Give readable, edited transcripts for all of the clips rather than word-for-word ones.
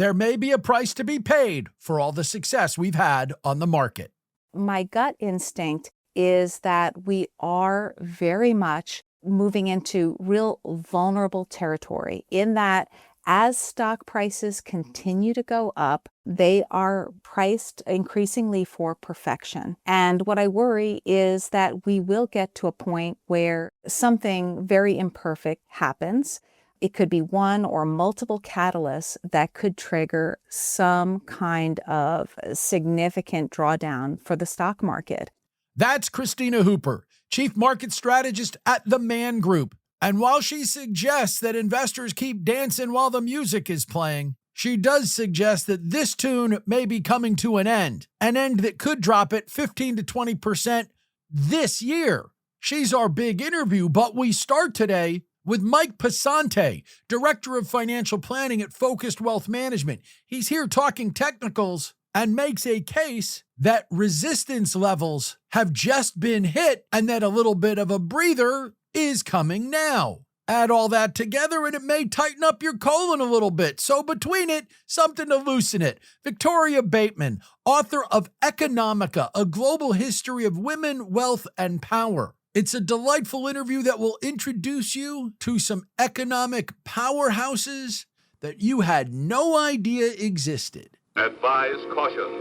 there may be a price to be paid for all the success we've had on the market. My gut instinct is that we are very much moving into real vulnerable territory in that as stock prices continue to go up, they are priced increasingly for perfection. And what I worry is that we will get to a point where something very imperfect happens. It could be one or multiple catalysts that could trigger some kind of significant drawdown for the stock market. That's Christina Hooper, Chief Market Strategist at the Man Group. And while she suggests that investors keep dancing while the music is playing, she does suggest that this tune may be coming to an end that could drop it 15 to 20% this year. She's our big interview, but we start today with Mike Passante, Director of Financial Planning at Focused Wealth Management. He's here talking technicals and makes a case that resistance levels have just been hit and that a little bit of a breather is coming now. Add all that together and it may tighten up your colon a little bit. So between it, something to loosen it. Victoria Bateman, author of Economica, A Global History of Women, Wealth, and Power. It's a delightful interview that will introduce you to some economic powerhouses that you had no idea existed. Advise caution.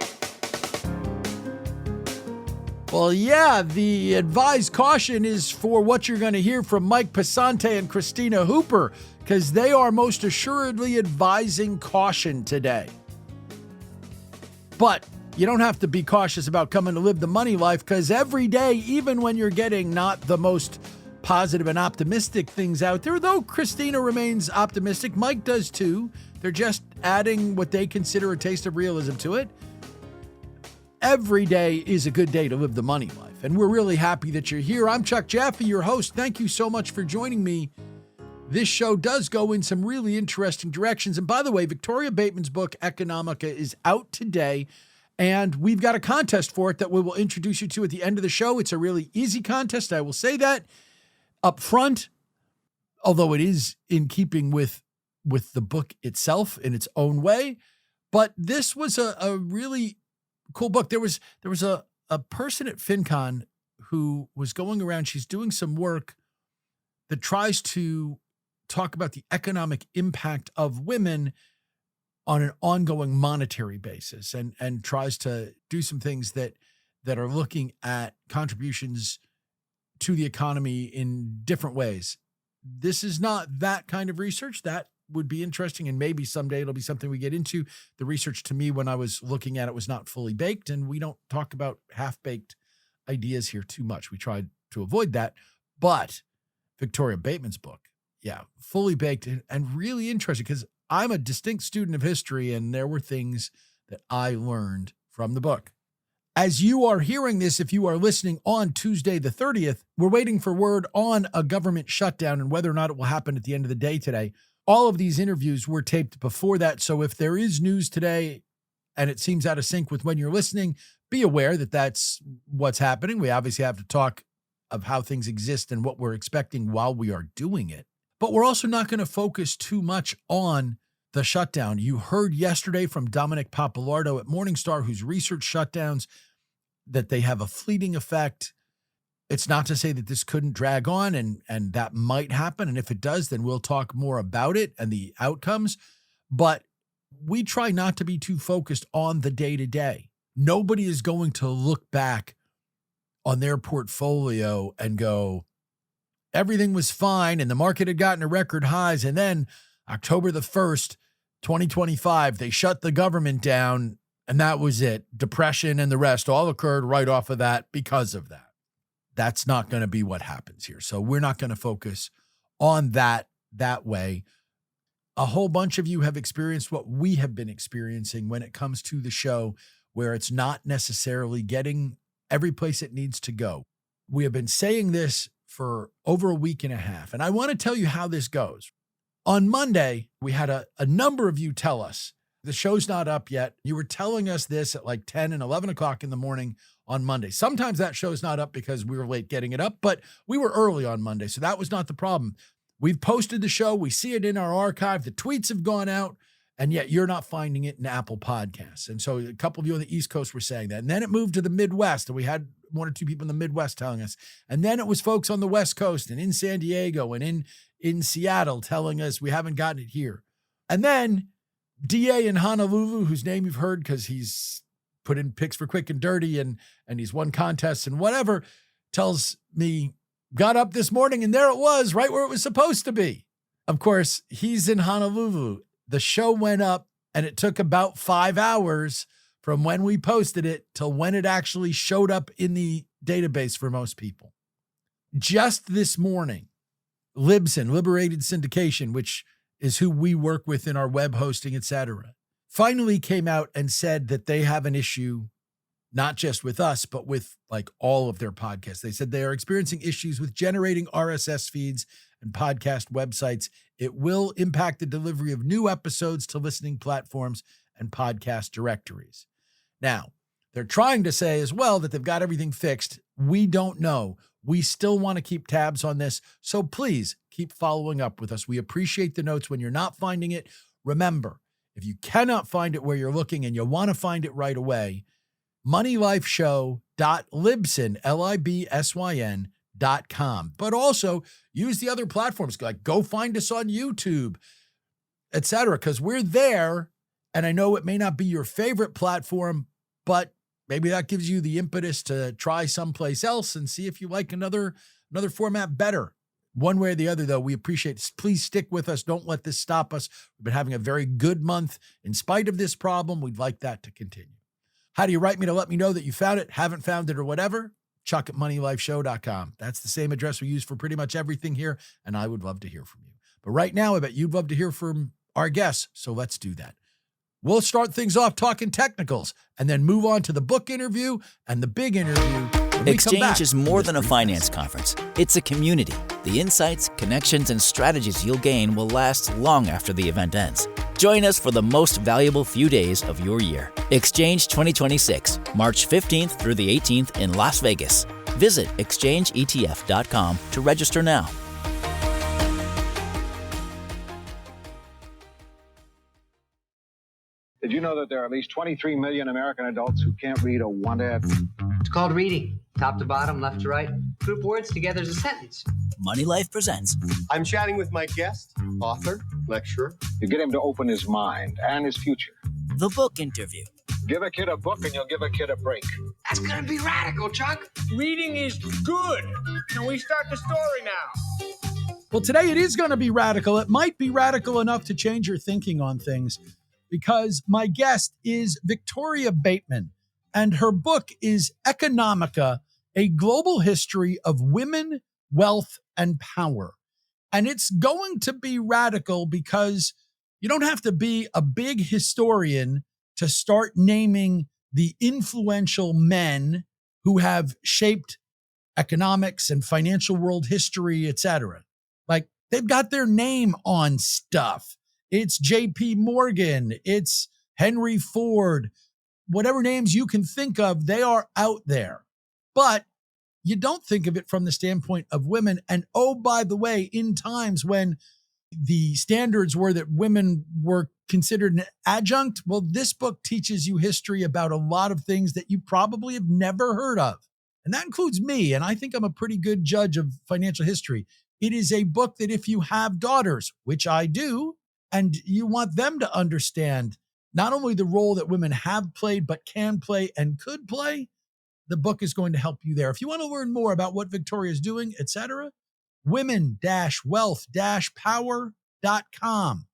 Well, yeah, the advised caution is for what you're going to hear from Mike Passante and Christina Hooper, because they are most assuredly advising caution today. But you don't have to be cautious about coming to live the money life, because every day, even when you're getting not the most positive and optimistic things out there, though Christina remains optimistic, Mike does too. They're just adding what they consider a taste of realism to it. Every day is a good day to live the money life, and we're really happy that you're here. I'm Chuck Jaffe, your host. Thank you so much for joining me. This show does go in some really interesting directions. And by the way, Victoria Bateman's book, Economica, is out today, and we've got a contest for it that we will introduce you to at the end of the show. It's a really easy contest, I will say that up front, although it is in keeping with the book itself in its own way. But this was a really cool book. There was a person at FinCon who was going around. She's doing some work that tries to talk about the economic impact of women on an ongoing monetary basis, and tries to do some things that are looking at contributions to the economy in different ways. This is not that kind of research. That would be interesting, and maybe someday it'll be something we get into. The research, to me, when I was looking at it, was not fully baked, and we don't talk about half-baked ideas here too much. We tried to avoid that, but Victoria Bateman's book, yeah, fully baked and really interesting, because I'm a distinct student of history, and there were things that I learned from the book. As you are hearing this, if you are listening on Tuesday the 30th, we're waiting for word on a government shutdown and whether or not it will happen at the end of the day today. All of these interviews were taped before that, so if there is news today and it seems out of sync with when you're listening, be aware that that's what's happening. We obviously have to talk of how things exist and what we're expecting while we are doing it. But we're also not going to focus too much on the shutdown. You heard yesterday from Dominic Papalardo at Morningstar, whose research shutdowns, that they have a fleeting effect. It's not to say that this couldn't drag on, and that might happen. And if it does, then we'll talk more about it and the outcomes. But we try not to be too focused on the day-to-day. Nobody is going to look back on their portfolio and go, everything was fine and the market had gotten to record highs. And then October the 1st, 2025, they shut the government down, and that was it. Depression and the rest all occurred right off of that because of that. That's not going to be what happens here. So we're not going to focus on that way. A whole bunch of you have experienced what we have been experiencing when it comes to the show, where it's not necessarily getting every place it needs to go. We have been saying this for over a week and a half, and I want to tell you how this goes. On Monday, we had a number of you tell us, the show's not up yet. You were telling us this at like 10 and 11 o'clock in the morning on Monday. Sometimes that show's not up because we were late getting it up, but we were early on Monday, so that was not the problem. We've posted the show. We see it in our archive. The tweets have gone out, And yet you're not finding it in Apple Podcasts. And so a couple of you on the East Coast were saying that. And then it moved to the Midwest, and we had one or two people in the Midwest telling us. And then it was folks on the West Coast and in San Diego and in Seattle telling us we haven't gotten it here. And then DA in Honolulu, whose name you've heard because he's put in picks for Quick and Dirty and he's won contests and whatever, tells me, got up this morning and there it was, right where it was supposed to be. Of course, he's in Honolulu. The show went up and it took about 5 hours from when we posted it till when it actually showed up in the database for most people. Just this morning, Libsyn, Liberated Syndication, which is who we work with in our web hosting, etc., finally came out and said that they have an issue, not just with us, but with like all of their podcasts. They said they are experiencing issues with generating RSS feeds and podcast websites. It will impact the delivery of new episodes to listening platforms and podcast directories. Now, they're trying to say as well that they've got everything fixed. We don't know. We still want to keep tabs on this. So please keep following up with us. We appreciate the notes when you're not finding it. Remember, if you cannot find it where you're looking and you want to find it right away, moneylifeshow.libsyn, LIBSYN.com. But also use the other platforms, like go find us on YouTube, etc., because we're there. And I know it may not be your favorite platform, but maybe that gives you the impetus to try someplace else and see if you like another format better. One way or the other, though, we appreciate it. Please stick with us. Don't let this stop us. We've been having a very good month. In spite of this problem, we'd like that to continue. How do you write me to let me know that you found it, haven't found it, or whatever? Chuck at moneylifeshow.com. That's the same address we use for pretty much everything here, and I would love to hear from you. But right now, I bet you'd love to hear from our guests, so let's do that. We'll start things off talking technicals and then move on to the book interview and the big interview. Exchange is more than a finance conference. It's a community. The insights, connections, and strategies you'll gain will last long after the event ends. Join us for the most valuable few days of your year. Exchange 2026, March 15th through the 18th in Las Vegas. Visit exchangeetf.com to register now. Did you know that there are at least 23 million American adults who can't read a one-ad? It's called reading. Top to bottom, left to right. Group words together as a sentence. Money Life presents. I'm chatting with my guest, author, lecturer. You get him to open his mind and his future. The book interview. Give a kid a book and you'll give a kid a break. That's gonna be radical, Chuck. Reading is good. Can we start the story now? Well, today it is going to be radical. It might be radical enough to change your thinking on things, because my guest is Victoria Bateman, and her book is Economica, A Global History of Women, Wealth, and Power. And it's going to be radical because you don't have to be a big historian to start naming the influential men who have shaped economics and financial world history, etc. Like, they've got their name on stuff. It's J.P. Morgan, it's Henry Ford, whatever names you can think of, they are out there. But you don't think of it from the standpoint of women. And oh, by the way, in times when the standards were that women were considered an adjunct, well, this book teaches you history about a lot of things that you probably have never heard of. And that includes me. And I think I'm a pretty good judge of financial history. It is a book that if you have daughters, which I do, and you want them to understand not only the role that women have played, but can play and could play, the book is going to help you there. If you want to learn more about what Victoria is doing, etc., women-wealth-power.com.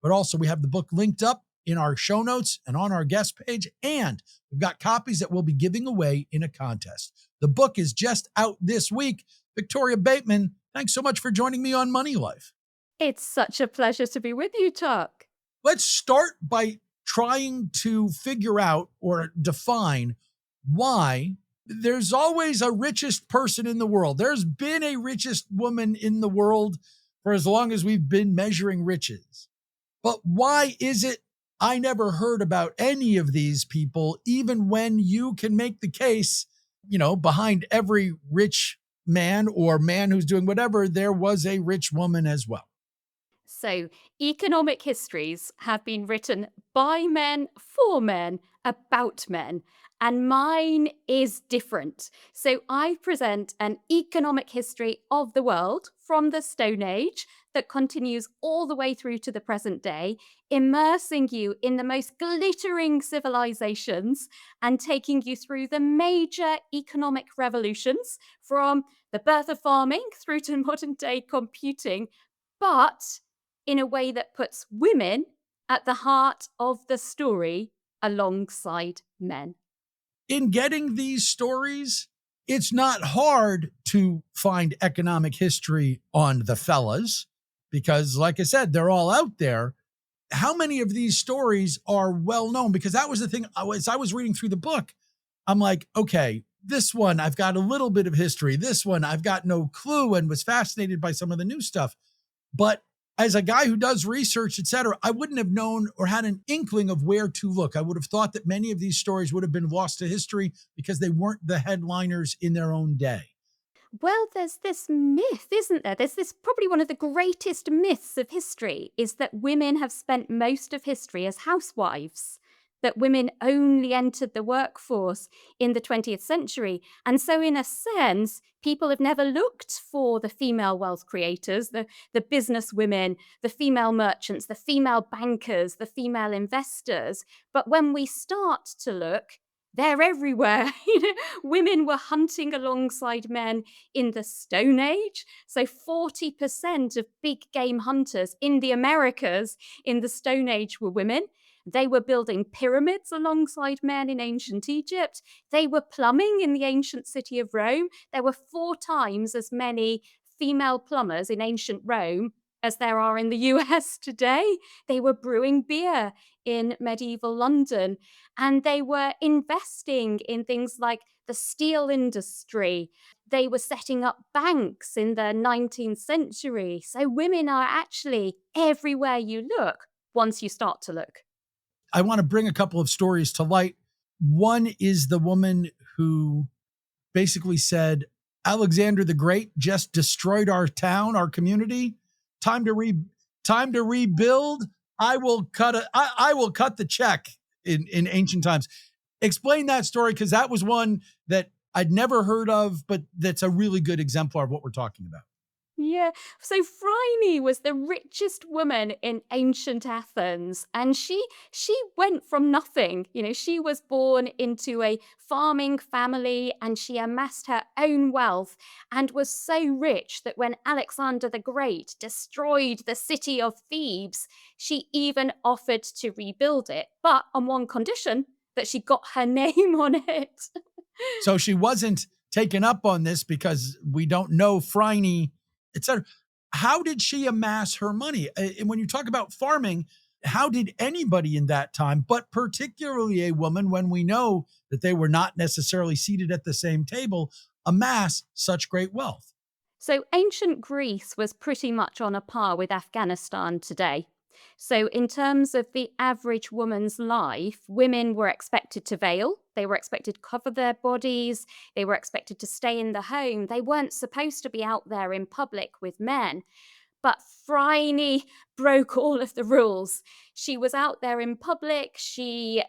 But also we have the book linked up in our show notes and on our guest page, and we've got copies that we'll be giving away in a contest. The book is just out this week. Victoria Bateman, thanks so much for joining me on Money Life. It's such a pleasure to be with you, Chuck. Let's start by trying to figure out or define why there's always a richest person in the world. There's been a richest woman in the world for as long as we've been measuring riches. But why is it I never heard about any of these people, even when you can make the case, behind every rich man or man who's doing whatever, there was a rich woman as well? So, economic histories have been written by men, for men, about men, and mine is different. So, I present an economic history of the world from the Stone Age that continues all the way through to the present day, immersing you in the most glittering civilizations and taking you through the major economic revolutions from the birth of farming through to modern day computing, but in a way that puts women at the heart of the story alongside men. In getting these stories, it's not hard to find economic history on the fellas because, like I said, they're all out there. How many of these stories are well known? Because that was the thing. As I was reading through the book, I'm like, okay, this one, I've got a little bit of history. This one, I've got no clue, and was fascinated by some of the new stuff. But as a guy who does research, et cetera, I wouldn't have known or had an inkling of where to look. I would have thought that many of these stories would have been lost to history because they weren't the headliners in their own day. Well, there's this myth, isn't there? There's this probably one of the greatest myths of history is that women have spent most of history as housewives, that women only entered the workforce in the 20th century. And so, in a sense, people have never looked for the female wealth creators, the business women, the female merchants, the female bankers, the female investors. But when we start to look, they're everywhere. Women were hunting alongside men in the Stone Age. So 40% of big game hunters in the Americas in the Stone Age were women. They were building pyramids alongside men in ancient Egypt. They were plumbing in the ancient city of Rome. There were 4 times as many female plumbers in ancient Rome as there are in the US today. They were brewing beer in medieval London, and they were investing in things like the steel industry. They were setting up banks in the 19th century. So women are actually everywhere you look once you start to look. I want to bring a couple of stories to light. One is the woman who basically said, Alexander the Great just destroyed our town, our community. Time to rebuild. I will cut the check in ancient times. Explain that story, because that was one that I'd never heard of, but that's a really good exemplar of what we're talking about. Yeah. So Phryne was the richest woman in ancient Athens, and she went from nothing. She was born into a farming family, and she amassed her own wealth and was so rich that when Alexander the Great destroyed the city of Thebes, she even offered to rebuild it, but on one condition, that she got her name on it. So she wasn't taken up on this because we don't know Phryne, etc. How did she amass her money? And when you talk about farming, how did anybody in that time, but particularly a woman, when we know that they were not necessarily seated at the same table, amass such great wealth? So ancient Greece was pretty much on a par with Afghanistan today. So in terms of the average woman's life, women were expected to veil. They were expected to cover their bodies. They were expected to stay in the home. They weren't supposed to be out there in public with men. But Phryne broke all of the rules. She was out there in public. She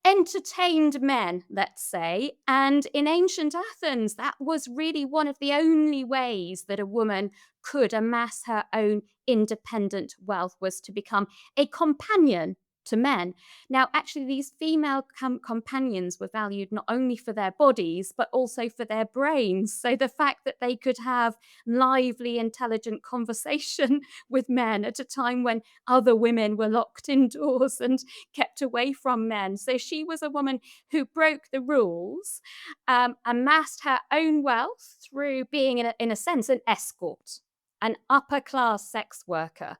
entertained men, let's say. And in ancient Athens, that was really one of the only ways that a woman could amass her own independent wealth, was to become a companion to men. Now, actually, these female companions were valued not only for their bodies, but also for their brains. So the fact that they could have lively, intelligent conversation with men at a time when other women were locked indoors and kept away from men. So she was a woman who broke the rules, amassed her own wealth through being, in a sense, an escort, an upper-class sex worker.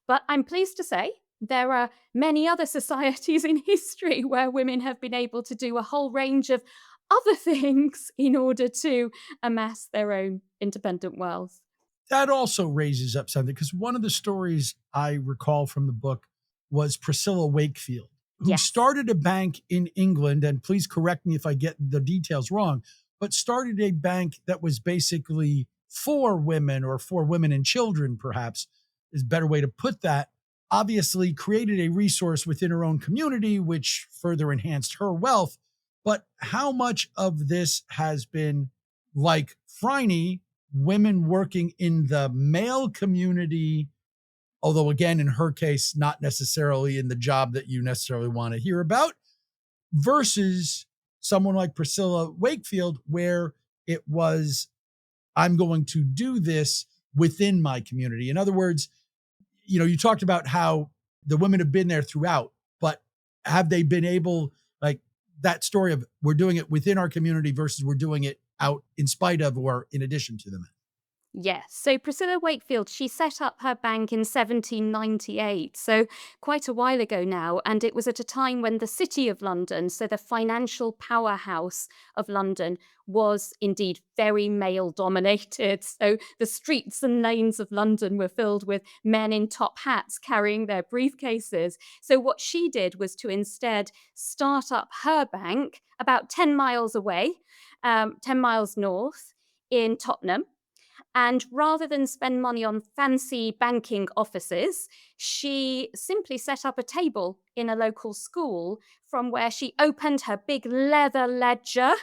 But I'm pleased to say there are many other societies in history where women have been able to do a whole range of other things in order to amass their own independent wealth. That also raises up something, because one of the stories I recall from the book was Priscilla Wakefield, who started a bank in England, and please correct me if I get the details wrong, but started a bank that was basically for women, or for women and children, perhaps. is a better way to put that, obviously created a resource within her own community, which further enhanced her wealth. But how much of this has been like Phryne, women working in the male community, although again, in her case, not necessarily in the job that you necessarily want to hear about, versus someone like Priscilla Wakefield, where it was, I'm going to do this within my community. In other words, you talked about how the women have been there throughout, but have they been able, like that story of we're doing it within our community versus we're doing it out in spite of or in addition to the men? Yes. So Priscilla Wakefield, she set up her bank in 1798, so quite a while ago now. And it was at a time when the City of London, so the financial powerhouse of London, was indeed very male dominated. So the streets and lanes of London were filled with men in top hats carrying their briefcases. So what she did was to instead start up her bank about 10 miles away, 10 miles north in Tottenham. And rather than spend money on fancy banking offices, she simply set up a table in a local school from where she opened her big leather ledger,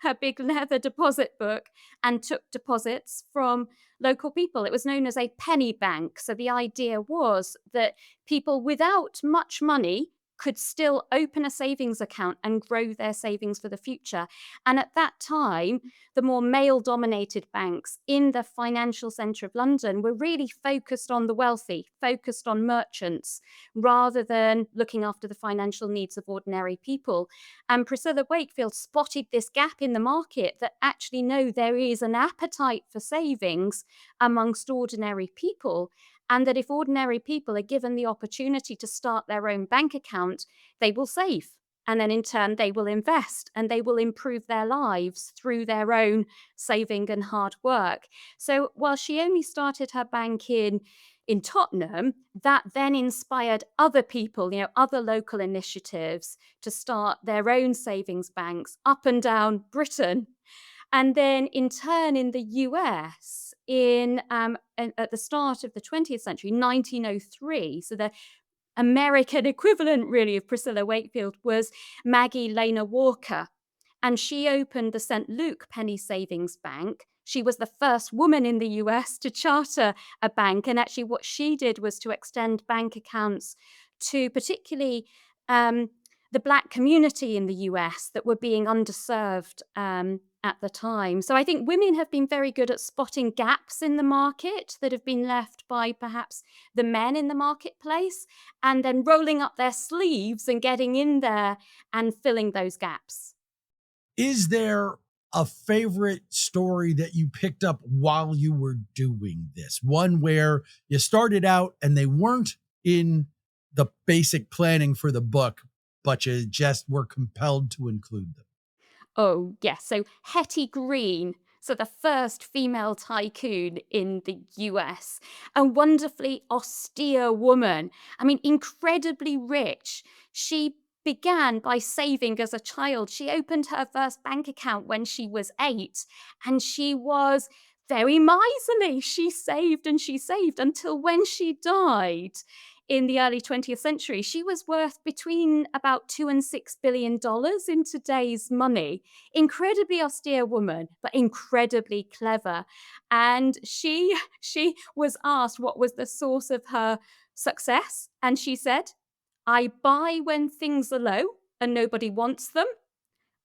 her big leather deposit book, and took deposits from local people. It was known as a penny bank. So the idea was that people without much money could still open a savings account and grow their savings for the future. And at that time, the more male-dominated banks in the financial centre of London were really focused on the wealthy, focused on merchants, rather than looking after the financial needs of ordinary people. And Priscilla Wakefield spotted this gap in the market that actually, no, there is an appetite for savings amongst ordinary people. And that if ordinary people are given the opportunity to start their own bank account, they will save. And then in turn, they will invest and they will improve their lives through their own saving and hard work. So while she only started her bank in Tottenham, that then inspired other people, other local initiatives to start their own savings banks up and down Britain. And then in turn in the US, at the start of the 20th century, 1903, so the American equivalent really of Priscilla Wakefield was Maggie Lena Walker. And she opened the St. Luke Penny Savings Bank. She was the first woman in the US to charter a bank. And actually what she did was to extend bank accounts to particularly the Black community in the US that were being underserved at the time. So I think women have been very good at spotting gaps in the market that have been left by perhaps the men in the marketplace, and then rolling up their sleeves and getting in there and filling those gaps. Is there a favorite story that you picked up while you were doing this? One where you started out and they weren't in the basic planning for the book, but you just were compelled to include them? Oh, yes. So Hetty Green, so the first female tycoon in the US, a wonderfully austere woman. I mean, incredibly rich. She began by saving as a child. She opened her first bank account when she was 8, and she was very miserly. She saved and she saved until when she died in the early 20th century, she was worth between about $2 and $6 billion in today's money. Incredibly austere woman, but incredibly clever. And she was asked what was the source of her success. And she said, I buy when things are low and nobody wants them.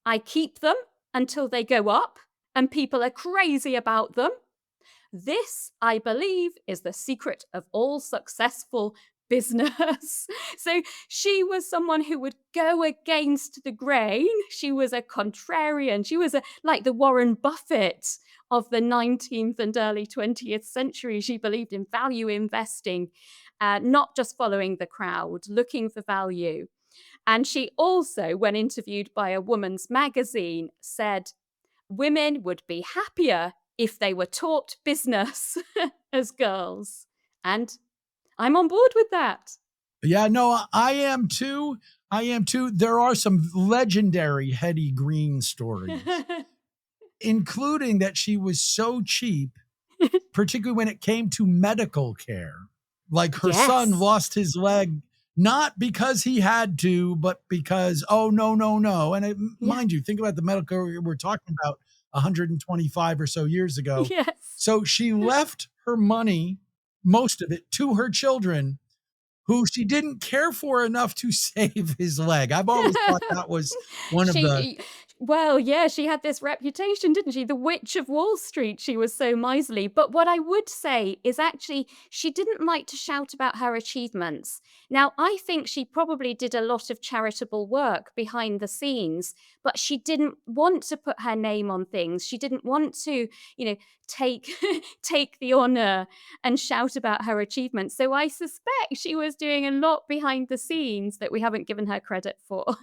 I keep them until they go up and people are crazy about them. This, I believe, is the secret of all successful business. So she was someone who would go against the grain. She was a contrarian. She was like the Warren Buffett of the 19th and early 20th century. She believed in value investing, not just following the crowd, looking for value. And she also, when interviewed by a woman's magazine, said women would be happier if they were taught business as girls. And I'm on board with that. Yeah, no, I am too. There are some legendary Hetty Green stories, including that she was so cheap, particularly when it came to medical care, Like her Yes. son lost his leg, not because he had to, but because, oh, no. And mind you, think about the medical we're talking about 125 or so years ago. Yes. So she left her money, most of it, to her children, who she didn't care for enough to save his leg. I've always thought that was one of the... Well, yeah, she had this reputation, didn't she? The Witch of Wall Street. She was so miserly. But what I would say is actually she didn't like to shout about her achievements. Now, I think she probably did a lot of charitable work behind the scenes, but she didn't want to put her name on things. She didn't want to, take take the honor and shout about her achievements. So I suspect she was doing a lot behind the scenes that we haven't given her credit for.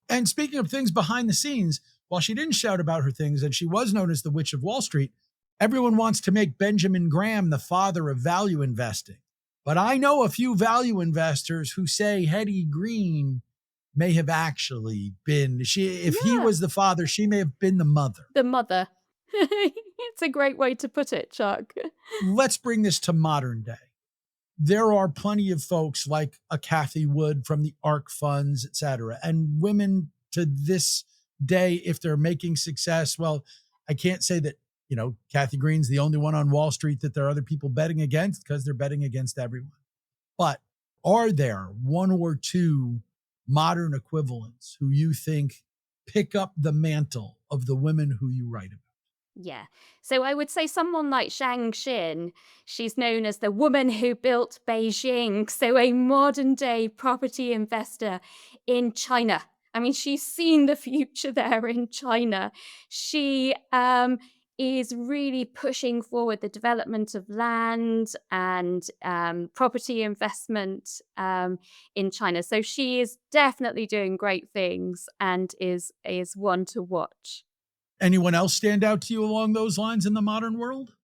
And speaking of things behind the scenes, while she didn't shout about her things and she was known as the Witch of Wall Street, everyone wants to make Benjamin Graham the father of value investing. But I know a few value investors who say Hetty Green may have actually been, if he was the father, she may have been the mother. The mother. It's a great way to put it, Chuck. Let's bring this to modern day. There are plenty of folks like a Kathy Wood from the ARC funds, et cetera, and women to this day, if they're making success, well, I can't say that, Kathy Green's the only one on Wall Street that there are other people betting against, because they're betting against everyone. But are there one or two modern equivalents who you think pick up the mantle of the women who you write about? Yeah. So I would say someone like Zhang Xin, she's known as the woman who built Beijing. So a modern day property investor in China. I mean, she's seen the future there in China. She is really pushing forward the development of land and property investment in China. So she is definitely doing great things and is one to watch. Anyone else stand out to you along those lines in the modern world?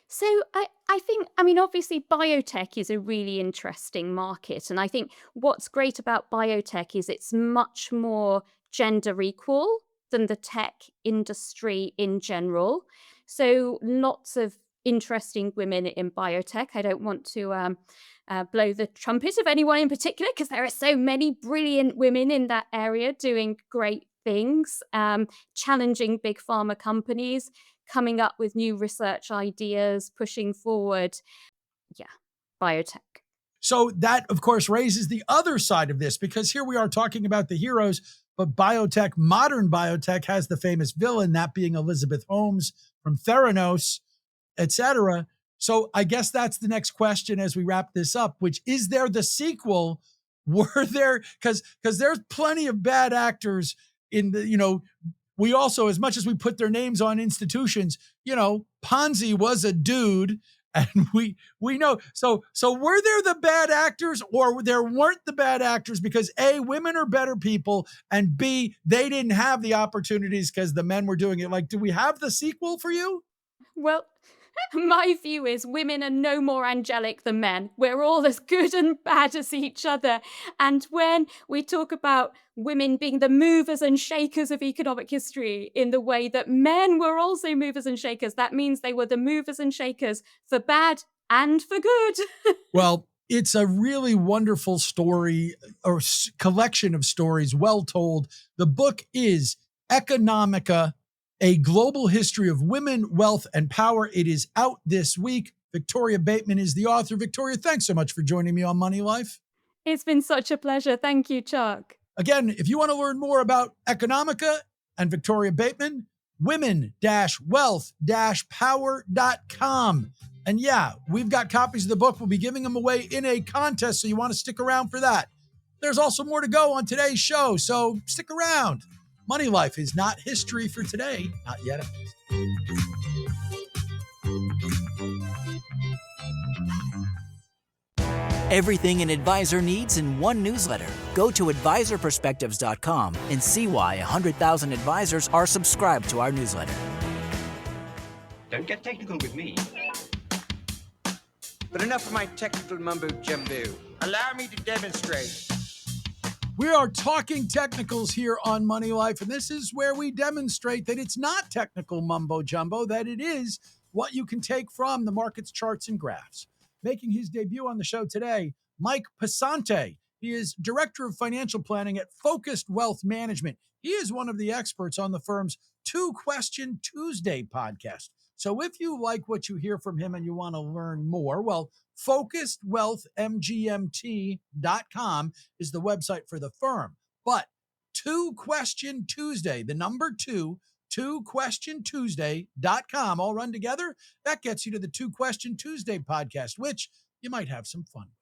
So I think, obviously biotech is a really interesting market. And I think what's great about biotech is it's much more gender equal than the tech industry in general. So lots of interesting women in biotech. I don't want to blow the trumpet of anyone in particular, because there are so many brilliant women in that area doing great things, challenging big pharma companies, coming up with new research ideas, pushing forward. Yeah, biotech. So that, of course, raises the other side of this, because here we are talking about the heroes, but biotech, modern biotech, has the famous villain, that being Elizabeth Holmes from Theranos, etc. So I guess that's the next question as we wrap this up, which is there the sequel? Were there, because there's plenty of bad actors in the, we also, as much as we put their names on institutions, Ponzi was a dude, and we know. So were there the bad actors, or there weren't the bad actors because A, women are better people, and B, they didn't have the opportunities because the men were doing it? Like, do we have the sequel for you? Well, my view is women are no more angelic than men. We're all as good and bad as each other. And when we talk about women being the movers and shakers of economic history in the way that men were also movers and shakers, that means they were the movers and shakers for bad and for good. Well, it's a really wonderful story, or collection of stories, well told. The book is Economica, A Global History of Women, Wealth, and Power. It is out this week. Victoria Bateman is the author. Victoria, thanks so much for joining me on Money Life. It's been such a pleasure. Thank you, Chuck. Again, if you want to learn more about Economica and Victoria Bateman, women-wealth-power.com. And yeah, we've got copies of the book. We'll be giving them away in a contest, so you want to stick around for that. There's also more to go on today's show, so stick around. Money Life is not history for today, not yet at least. Everything an advisor needs in one newsletter. Go to advisorperspectives.com and see why 100,000 advisors are subscribed to our newsletter. Don't get technical with me. But enough of my technical mumbo-jumbo. Allow me to demonstrate. We are talking technicals here on Money Life, and this is where we demonstrate that it's not technical mumbo-jumbo, that it is what you can take from the market's charts and graphs. Making his debut on the show today, Mike Passante. He is Director of Financial Planning at Focused Wealth Management. He is one of the experts on the firm's Two Question Tuesday podcast. So if you like what you hear from him and you want to learn more, well, focusedwealthmgmt.com is the website for the firm. But Two Question Tuesday, the number two, twoquestiontuesday.com, all run together. That gets you to the Two Question Tuesday podcast, which you might have some fun with.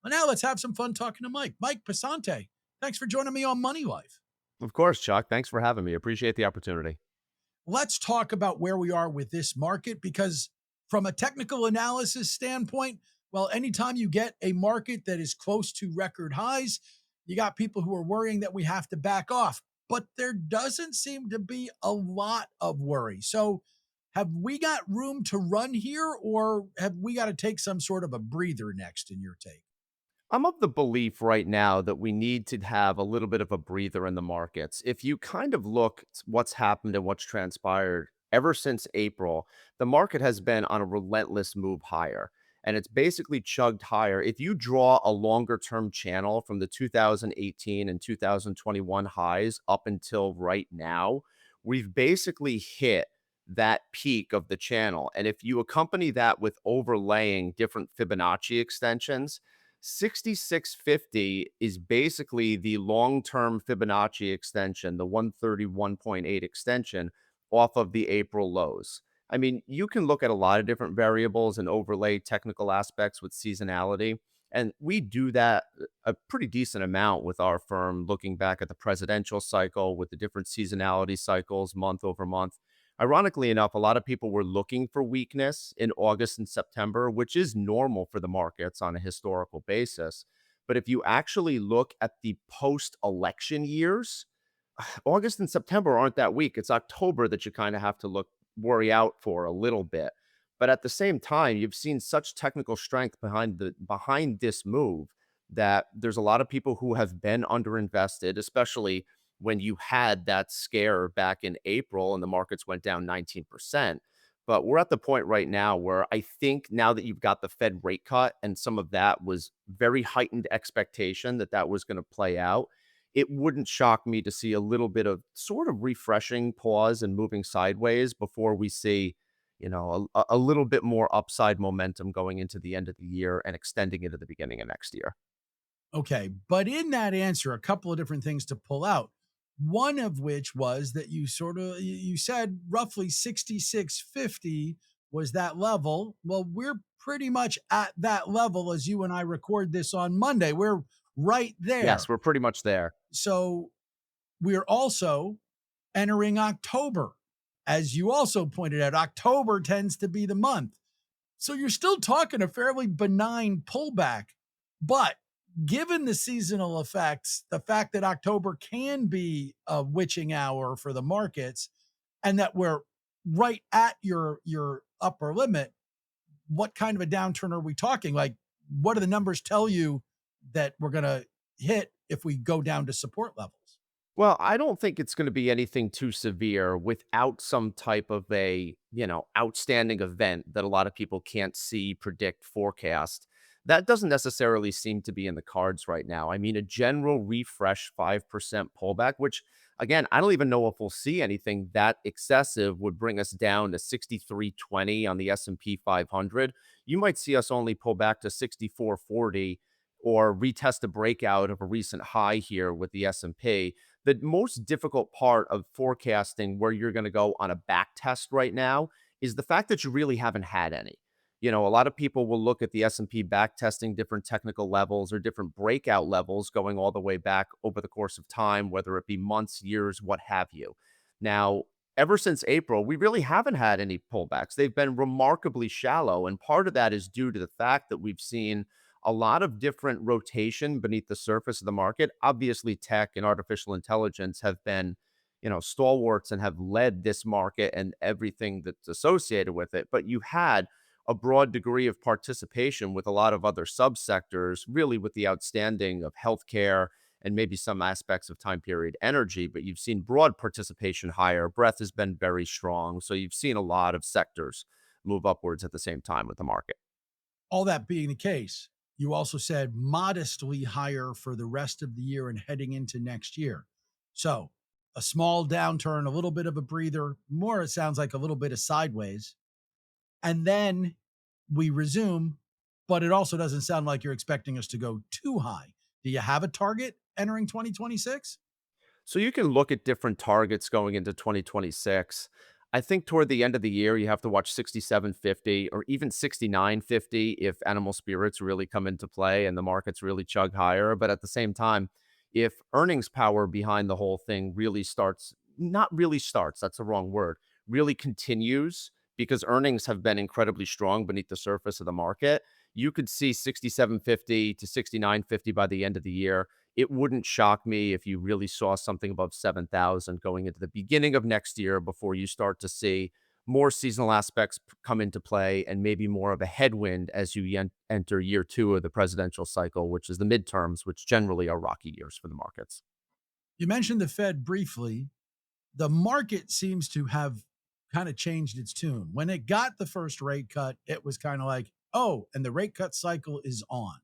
Well, now let's have some fun talking to Mike. Mike Passante, thanks for joining me on Money Life. Of course, Chuck. Thanks for having me. Appreciate the opportunity. Let's talk about where we are with this market, because from a technical analysis standpoint, well, anytime you get a market that is close to record highs, you got people who are worrying that we have to back off. But there doesn't seem to be a lot of worry. So have we got room to run here, or have we got to take some sort of a breather next, in your take? I'm of the belief right now that we need to have a little bit of a breather in the markets. If you kind of look at what's happened and what's transpired ever since April, the market has been on a relentless move higher. And it's basically chugged higher. If you draw a longer term channel from the 2018 and 2021 highs up until right now, we've basically hit that peak of the channel. And if you accompany that with overlaying different Fibonacci extensions, 6650 is basically the long-term Fibonacci extension, the 131.8 extension off of the April lows. I mean, you can look at a lot of different variables and overlay technical aspects with seasonality. And we do that a pretty decent amount with our firm, looking back at the presidential cycle with the different seasonality cycles month over month. Ironically enough, a lot of people were looking for weakness in August and September, which is normal for the markets on a historical basis. But if you actually look at the post-election years, August and September aren't that weak. It's October that you kind of have to worry out for a little bit. But at the same time, you've seen such technical strength behind this move that there's a lot of people who have been underinvested, especially when you had that scare back in April and the markets went down 19%. But we're at the point right now where I think now that you've got the Fed rate cut, and some of that was very heightened expectation that that was going to play out, it wouldn't shock me to see a little bit of sort of refreshing pause and moving sideways before we see, a little bit more upside momentum going into the end of the year and extending into the beginning of next year. Okay, but in that answer, a couple of different things to pull out. One of which was that you said roughly 6650 was that level. Well, we're pretty much at that level as you and I record this on Monday. We're right there. Yes, we're pretty much there. So we're also entering October. As you also pointed out, October tends to be the month. So you're still talking a fairly benign pullback, but given the seasonal effects, the fact that October can be a witching hour for the markets, and that we're right at your upper limit, what kind of a downturn are we talking? Like, what do the numbers tell you that we're going to hit if we go down to support levels? Well, I don't think it's going to be anything too severe without some type of a, outstanding event that a lot of people can't see, predict, forecast. That doesn't necessarily seem to be in the cards right now. I mean, a general refresh 5% pullback, which again, I don't even know if we'll see anything that excessive, would bring us down to 6320 on the S&P 500. You might see us only pull back to 6440 or retest a breakout of a recent high here with the S&P. The most difficult part of forecasting where you're going to go on a back test right now is the fact that you really haven't had any. A lot of people will look at the S&P back testing different technical levels or different breakout levels going all the way back over the course of time, whether it be months, years, what have you. Now, ever since April, we really haven't had any pullbacks. They've been remarkably shallow. And part of that is due to the fact that we've seen a lot of different rotation beneath the surface of the market. Obviously, tech and artificial intelligence have been, stalwarts and have led this market and everything that's associated with it. But you had a broad degree of participation with a lot of other subsectors, really with the outstanding of healthcare and maybe some aspects of time period energy. But you've seen broad participation higher. Breadth has been very strong. So you've seen a lot of sectors move upwards at the same time with the market. All that being the case, you also said modestly higher for the rest of the year and heading into next year. So a small downturn, a little bit of a breather, more it sounds like a little bit of sideways. And then we resume, but it also doesn't sound like you're expecting us to go too high. Do you have a target entering 2026? So you can look at different targets going into 2026. I think toward the end of the year, you have to watch 67.50 or even 69.50 if animal spirits really come into play and the markets really chug higher. But at the same time, if earnings power behind the whole thing really starts, not really starts, that's the wrong word, really continues because earnings have been incredibly strong beneath the surface of the market, you could see 67.50 to 69.50 by the end of the year. It wouldn't shock me if you really saw something above 7,000 going into the beginning of next year before you start to see more seasonal aspects come into play and maybe more of a headwind as you enter year two of the presidential cycle, which is the midterms, which generally are rocky years for the markets. You mentioned the Fed briefly. The market seems to have kind of changed its tune. When it got the first rate cut, it was kind of like, oh, and the rate cut cycle is on.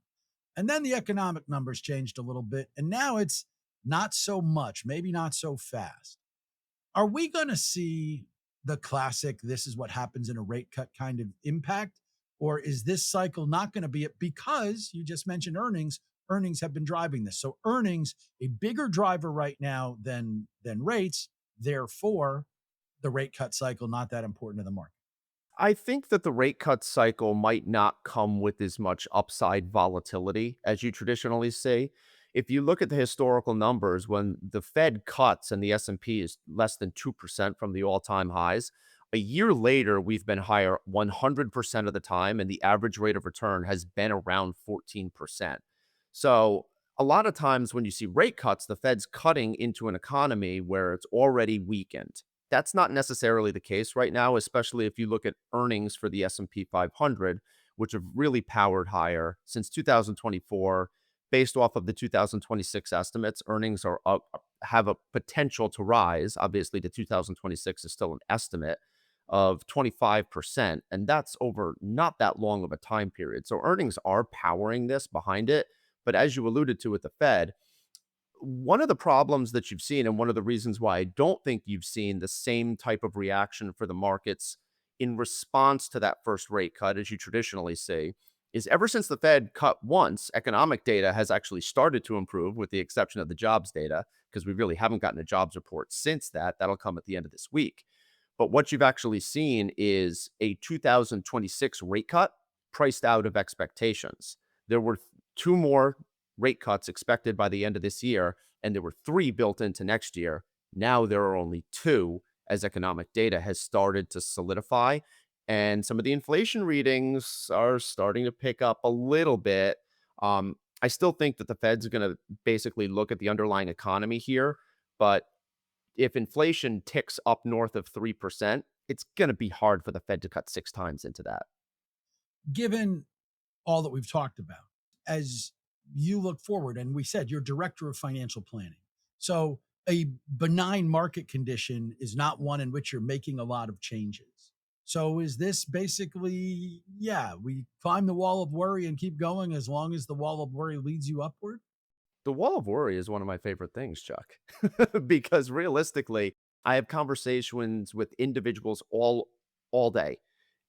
And then the economic numbers changed a little bit. And now it's not so much, maybe not so fast. Are we going to see the classic, this is what happens in a rate cut kind of impact? Or is this cycle not going to be it? Because you just mentioned earnings. Earnings have been driving this. So earnings, a bigger driver right now than rates. Therefore, the rate cut cycle not that important to the market. I think that the rate cut cycle might not come with as much upside volatility as you traditionally see. If you look at the historical numbers, when the Fed cuts and the S&P is less than 2% from the all-time highs, a year later, we've been higher 100% of the time, and the average rate of return has been around 14%. So a lot of times when you see rate cuts, the Fed's cutting into an economy where it's already weakened. That's not necessarily the case right now, especially if you look at earnings for the S&P 500, which have really powered higher since 2024. Based off of the 2026 estimates, earnings are up, have a potential to rise. Obviously, the 2026 is still an estimate of 25%, and that's over not that long of a time period. So earnings are powering this behind it. But as you alluded to with the Fed, one of the problems that you've seen, and one of the reasons why I don't think you've seen the same type of reaction for the markets in response to that first rate cut as you traditionally see, is ever since the Fed cut once, economic data has actually started to improve, with the exception of the jobs data, because we really haven't gotten a jobs report since that. That'll come at the end of this week. But what you've actually seen is a 2026 rate cut priced out of expectations. There were two more rate cuts expected by the end of this year, and there were three built into next year. Now there are only two as economic data has started to solidify. And some of the inflation readings are starting to pick up a little bit. I still think that the Fed's going to basically look at the underlying economy here. But if inflation ticks up north of 3%, it's going to be hard for the Fed to cut six times into that. Given all that we've talked about, as you look forward, and we said you're director of financial planning. So a benign market condition is not one in which you're making a lot of changes. So is this basically, yeah, we climb the wall of worry and keep going as long as the wall of worry leads you upward? The wall of worry is one of my favorite things, Chuck, because realistically, I have conversations with individuals all day.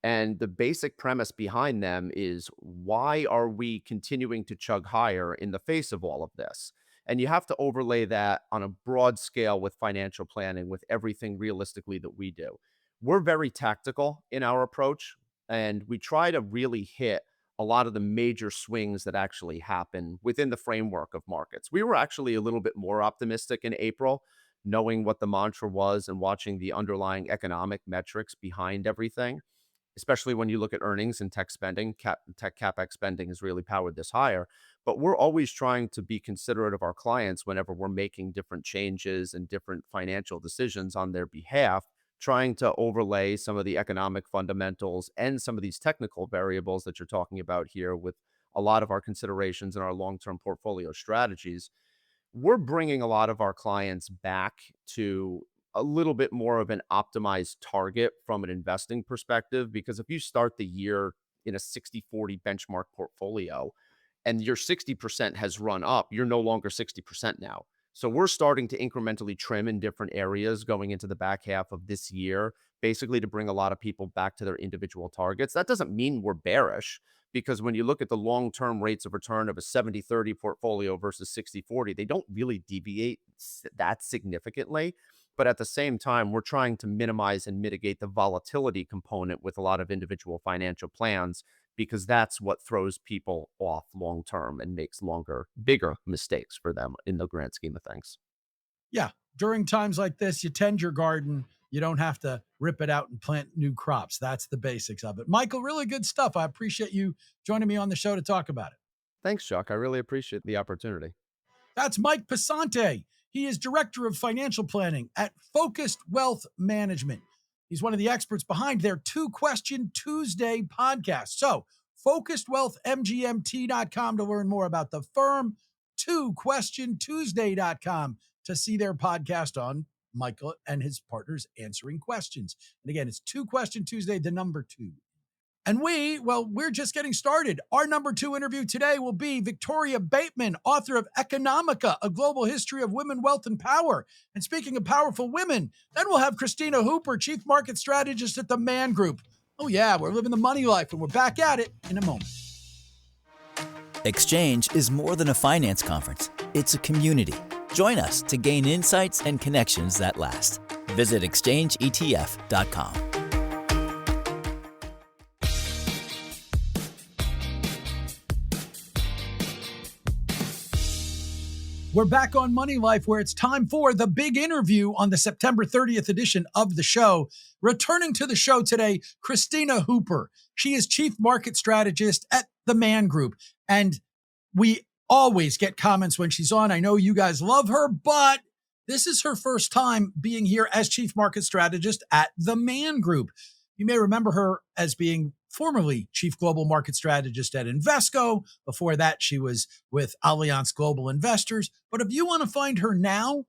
And the basic premise behind them is, why are we continuing to chug higher in the face of all of this? And you have to overlay that on a broad scale with financial planning, with everything realistically that we do. We're very tactical in our approach, and we try to really hit a lot of the major swings that actually happen within the framework of markets. We were actually a little bit more optimistic in April, knowing what the mantra was and watching the underlying economic metrics behind everything, especially when you look at earnings and tech spending. Tech CapEx spending has really powered this higher. But we're always trying to be considerate of our clients whenever we're making different changes and different financial decisions on their behalf, trying to overlay some of the economic fundamentals and some of these technical variables that you're talking about here with a lot of our considerations and our long-term portfolio strategies. We're bringing a lot of our clients back to a little bit more of an optimized target from an investing perspective, because if you start the year in a 60-40 benchmark portfolio and your 60% has run up, you're no longer 60% now. So we're starting to incrementally trim in different areas going into the back half of this year, basically to bring a lot of people back to their individual targets. That doesn't mean we're bearish, because when you look at the long-term rates of return of a 70-30 portfolio versus 60-40, they don't really deviate that significantly. But at the same time, we're trying to minimize and mitigate the volatility component with a lot of individual financial plans, because that's what throws people off long term and makes bigger mistakes for them in the grand scheme of things. Yeah. During times like this, you tend your garden. You don't have to rip it out and plant new crops. That's the basics of it. Michael, really good stuff. I appreciate you joining me on the show to talk about it. Thanks, Chuck. I really appreciate the opportunity. That's Mike Pisante. He is Director of Financial Planning at Focused Wealth Management. He's one of the experts behind their Two Question Tuesday podcast. So, focusedwealthmgmt.com to learn more about the firm, twoquestiontuesday.com to see their podcast on Michael and his partners answering questions. And again, it's Two Question Tuesday, the number 2. And we're just getting started. Our number 2 interview today will be Victoria Bateman, author of Economica, A Global History of Women, Wealth, and Power. And speaking of powerful women, then we'll have Christina Hooper, Chief Market Strategist at the Man Group. Oh yeah, we're living the money life, and we're back at it in a moment. Exchange is more than a finance conference. It's a community. Join us to gain insights and connections that last. Visit exchangeetf.com. We're back on Money Life, where it's time for the big interview on the September 30th edition of the show. Returning to the show today, Christina Hooper. She is Chief Market Strategist at the Man Group. And we always get comments when she's on. I know you guys love her, but this is her first time being here as Chief Market Strategist at the Man Group. You may remember her as being formerly Chief Global Market Strategist at Invesco. Before that, she was with Allianz Global Investors. But if you want to find her now,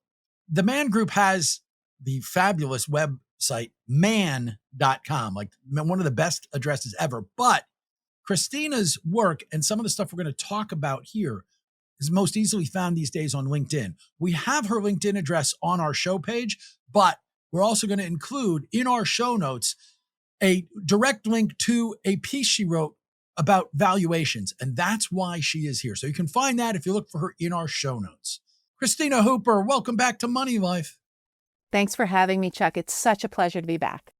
the Man Group has the fabulous website, man.com, like one of the best addresses ever. But Christina's work and some of the stuff we're going to talk about here is most easily found these days on LinkedIn. We have her LinkedIn address on our show page, but we're also going to include in our show notes a direct link to a piece she wrote about valuations, and that's why she is here. So you can find that if you look for her in our show notes. Christina Hooper, welcome back to Money Life. Thanks for having me, Chuck. It's such a pleasure to be back.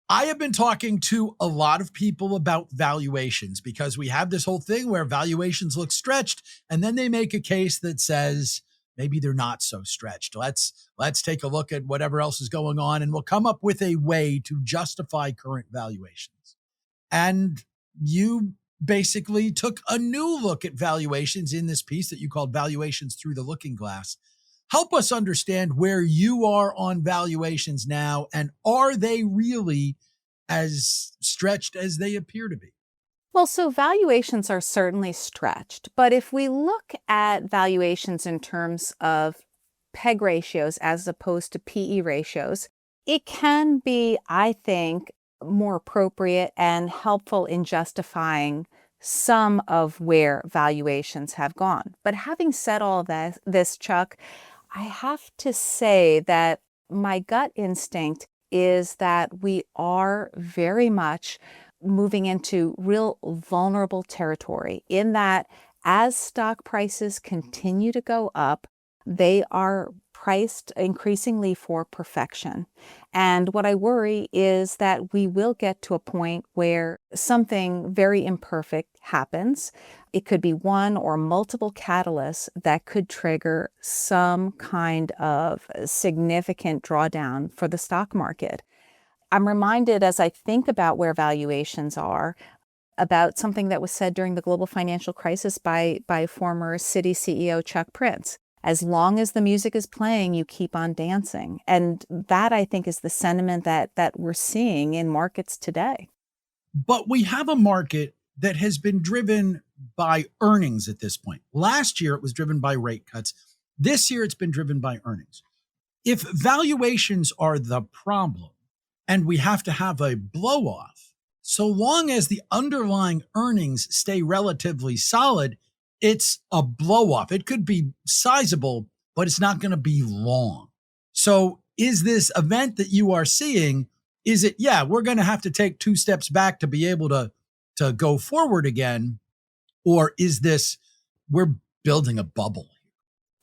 I have been talking to a lot of people about valuations because we have this whole thing where valuations look stretched, and then they make a case that says maybe they're not so stretched. Let's take a look at whatever else is going on, and we'll come up with a way to justify current valuations. And you basically took a new look at valuations in this piece that you called Valuations Through the Looking Glass. Help us understand where you are on valuations now, and are they really as stretched as they appear to be? Well, so valuations are certainly stretched, but if we look at valuations in terms of PEG ratios as opposed to PE ratios, it can be, I think, more appropriate and helpful in justifying some of where valuations have gone. But having said all of this, Chuck, I have to say that my gut instinct is that we are very much moving into real vulnerable territory, in that as stock prices continue to go up, they are priced increasingly for perfection. And what I worry is that we will get to a point where something very imperfect happens. It could be one or multiple catalysts that could trigger some kind of significant drawdown for the stock market. I'm reminded, as I think about where valuations are, about something that was said during the global financial crisis by former Citi CEO Chuck Prince. As long as the music is playing, you keep on dancing. And that, I think, is the sentiment that we're seeing in markets today. But we have a market that has been driven by earnings at this point. Last year, it was driven by rate cuts. This year, it's been driven by earnings. If valuations are the problem, and we have to have a blow-off So long as the underlying earnings stay relatively solid, it's a blow off. It could be sizable, but it's not going to be long. So is this event that you are seeing, is it, yeah, we're going to have to take two steps back to be able to go forward again? Or is this, we're building a bubble?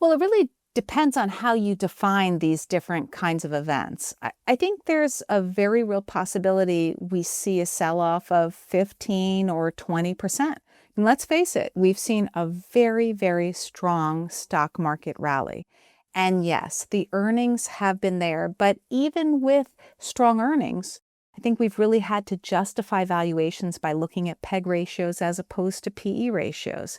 Well, it really depends on how you define these different kinds of events. I think there's a very real possibility we see a sell-off of 15 or 20%. And let's face it, we've seen a very, very strong stock market rally. And yes, the earnings have been there, but even with strong earnings, I think we've really had to justify valuations by looking at PEG ratios as opposed to PE ratios.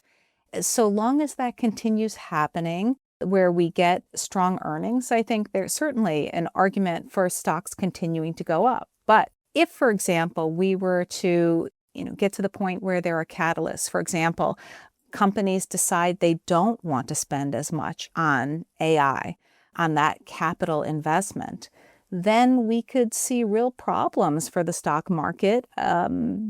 So long as that continues happening, where we get strong earnings, I think there's certainly an argument for stocks continuing to go up. But if, for example, we were to get to the point where there are catalysts, for example, companies decide they don't want to spend as much on AI, on that capital investment, then we could see real problems for the stock market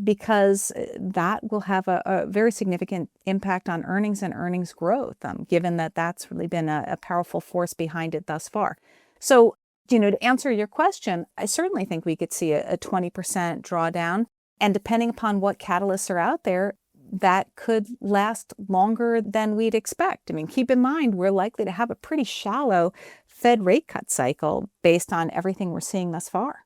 because that will have a very significant impact on earnings and earnings growth, given that that's really been a powerful force behind it thus far. So, to answer your question, I certainly think we could see a 20% drawdown. And depending upon what catalysts are out there, that could last longer than we'd expect. I mean, keep in mind, we're likely to have a pretty shallow Fed rate cut cycle based on everything we're seeing thus far.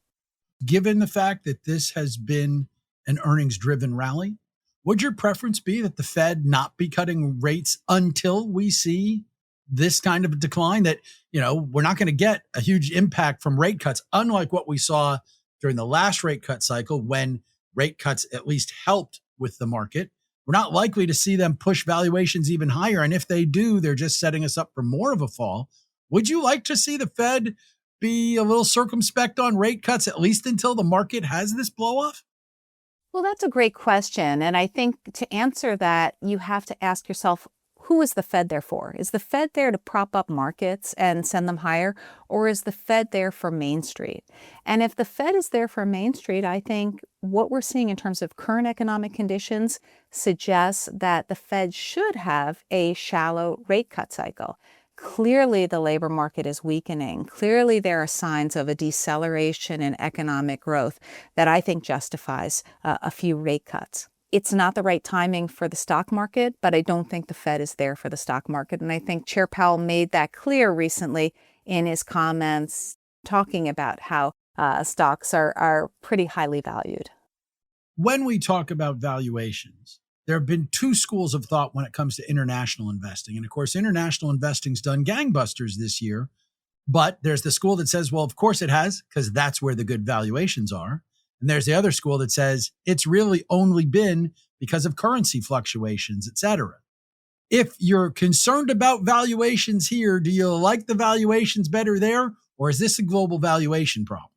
Given the fact that this has been an earnings-driven rally, would your preference be that the Fed not be cutting rates until we see this kind of a decline, that, we're not going to get a huge impact from rate cuts, unlike what we saw during the last rate cut cycle when rate cuts at least helped with the market? We're not likely to see them push valuations even higher. And if they do, they're just setting us up for more of a fall. Would you like to see the Fed be a little circumspect on rate cuts, at least until the market has this blow off? Well, that's a great question. And I think to answer that, you have to ask yourself, who is the Fed there for? Is the Fed there to prop up markets and send them higher? Or is the Fed there for Main Street? And if the Fed is there for Main Street, I think what we're seeing in terms of current economic conditions suggests that the Fed should have a shallow rate cut cycle. Clearly, the labor market is weakening. Clearly, there are signs of a deceleration in economic growth that I think justifies a few rate cuts. It's not the right timing for the stock market, but I don't think the Fed is there for the stock market. And I think Chair Powell made that clear recently in his comments, talking about how stocks are pretty highly valued. When we talk about valuations, there have been two schools of thought when it comes to international investing. And of course, international investing's done gangbusters this year. But there's the school that says, well, of course it has, because that's where the good valuations are. And there's the other school that says it's really only been because of currency fluctuations, et cetera. If you're concerned about valuations here, do you like the valuations better there? Or is this a global valuation problem?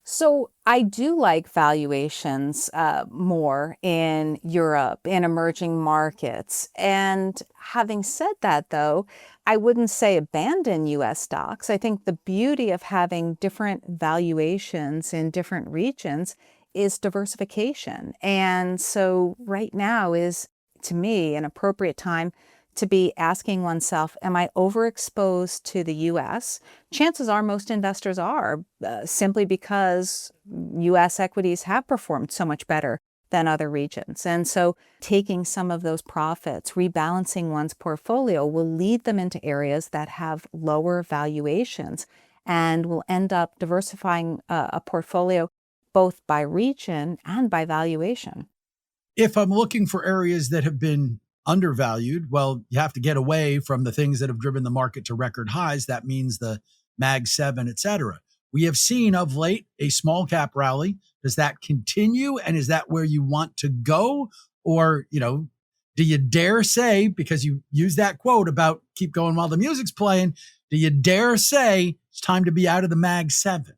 So I do like valuations more in Europe, in emerging markets. And having said that, though, I wouldn't say abandon U.S. stocks. I think the beauty of having different valuations in different regions is diversification. And so right now is, to me, an appropriate time to be asking oneself, am I overexposed to the U.S.? Chances are most investors are, simply because U.S. equities have performed so much better than other regions. And so taking some of those profits, rebalancing one's portfolio will lead them into areas that have lower valuations and will end up diversifying a portfolio both by region and by valuation. If I'm looking for areas that have been undervalued, well, you have to get away from the things that have driven the market to record highs. That means the Mag 7, et cetera. We have seen of late a small cap rally. Does that continue? And is that where you want to go? Or, do you dare say, because you use that quote about keep going while the music's playing, do you dare say it's time to be out of the Mag 7?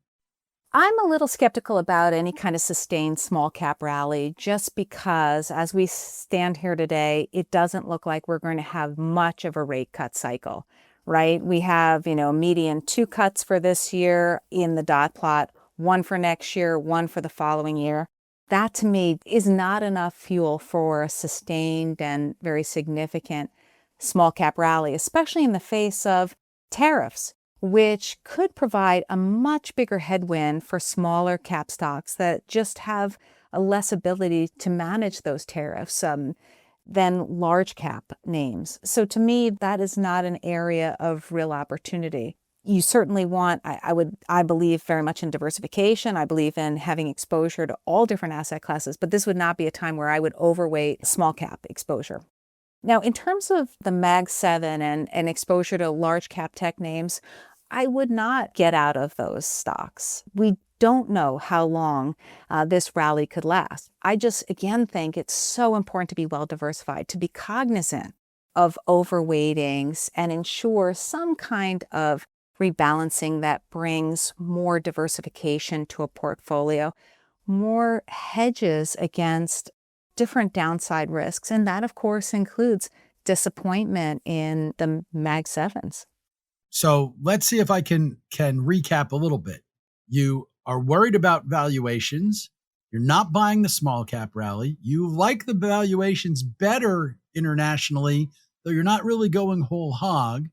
I'm a little skeptical about any kind of sustained small cap rally, just because as we stand here today, it doesn't look like we're going to have much of a rate cut cycle, right? We have, median 2 cuts for this year in the dot plot, 1 for next year, 1 for the following year. That to me is not enough fuel for a sustained and very significant small cap rally, especially in the face of tariffs, which could provide a much bigger headwind for smaller cap stocks that just have a less ability to manage those tariffs than large cap names. So to me, that is not an area of real opportunity. You certainly want, I believe very much in diversification. I believe in having exposure to all different asset classes, but this would not be a time where I would overweight small cap exposure. Now, in terms of the Mag 7 and exposure to large cap tech names, I would not get out of those stocks. We don't know how long this rally could last. I just, again, think it's so important to be well diversified, to be cognizant of overweightings and ensure some kind of rebalancing that brings more diversification to a portfolio, more hedges against different downside risks. And that, of course, includes disappointment in the Mag 7s. So let's see if I can recap a little bit. You are worried about valuations. You're not buying the small cap rally. You like the valuations better internationally, though you're not really going whole hog.